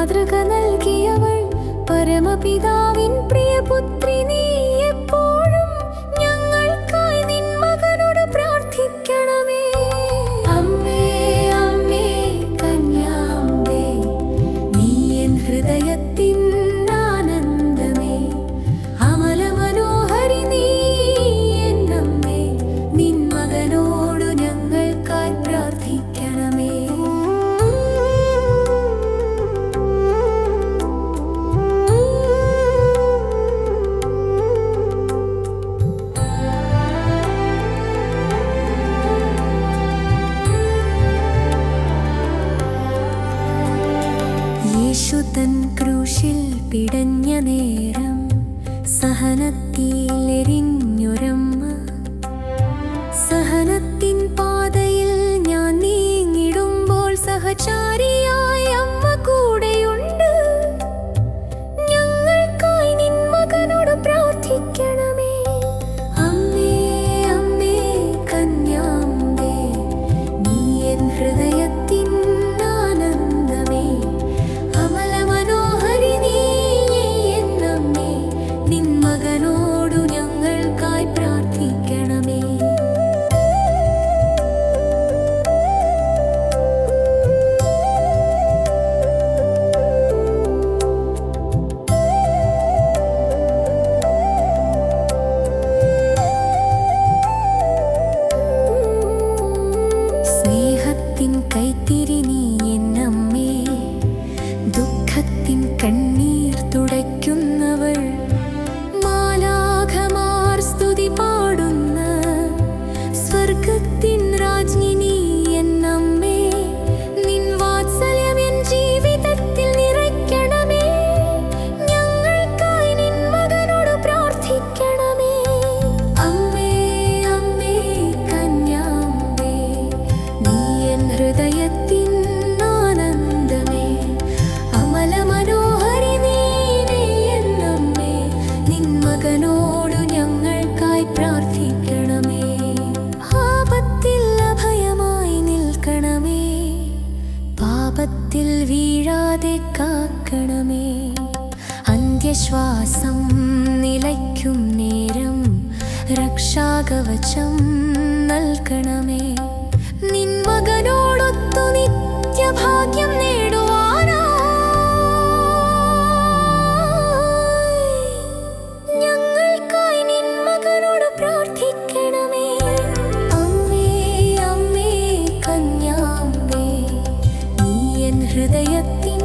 മാതൃക നൽകിയവൾ പരമപിതാവിൻ പ്രിയപുത്രി നീ എപ്പോഴും ഞങ്ങൾക്കായി നിൻ മകനോട് പ്രാർത്ഥിക്കണമേ. അമ്മേ അമ്മേ കന്യാംബേ, നീ എൻ ഹൃദയത്തിൻ ആനന്ദമേ. അമല മനോഹരി നീ എന്നമ്മേ, നിൻ മകനോടു ഞങ്ങൾക്കായി പ്രാർത്ഥിക്കണമേ. യേശു തൻ ക്രൂശിൽ പിടഞ്ഞ നേരം സഹനത്തിലെരിഞ്ഞൊരമ്മ, സഹനത്തിൻ പാതയിൽ ഞാൻ നീങ്ങിടുമ്പോൾ സഹചാരിയായി അമ്മ കൂടെയുണ്ട്. ഞങ്ങൾക്കായി നിൻ മകനോട് പ്രാർത്ഥിക്കണമേ. അമ്മേ അമ്മേ കന്യാംബേ, നീ എൻ ഹൃദയത്തിൻ ആനന്ദമേ. അമല മനോഹരി നീ എന്നമ്മേ, നിൻ മകനോടു ഞങ്ങൾക്കായി പ്രാർത്ഥിക്കണമേ. സ്നേഹത്തിൻ കൈത്തിരി നീ എന്നമ്മേ, ദുഃഖത്തിൻ കണ്ണീർ തുടയ്ക്കുന്നവൾ. മാലാഖമാർ സ്തുതി പാടുന്ന സ്വർഗത്തിൻ രാജ്ഞി നീ എന്നമ്മേ, നിൻ വാത്സല്യം എൻ ജീവിതത്തിൽ നിറയ്ക്കണമേ. ഞങ്ങൾക്കായി നിൻ മകനോട് പ്രാർത്ഥിക്കണമേ. അമ്മേ അമ്മേ കന്യാംബേ, നീ എൻ ഹൃദയത്തിൻ ആനന്ദമേ. അമല മനോഹരി നീ എന്നമ്മേ, നിൻ മകനോടു ഞങ്ങൾക്കായി പ്രാർത്ഥിക്കണമേ. ആപത്തിൽ അഭയമായി നിൽക്കണമേ, പാപത്തിൽ വീഴാതെ കാക്കണമേ. അന്ത്യശ്വാസം നിലയ്ക്കും നേരം രക്ഷാകവചം നൽകണമേ. നിൻ മകനോടൊത്തു നിത്യഭാഗ്യം നേടുവാനായി ഞങ്ങൾക്കായി നിൻ മകനോട് പ്രാർത്ഥിക്കണമേ. അമ്മേ അമ്മേ കന്യാംബേ, നീ എൻ ഹൃദയത്തിൻ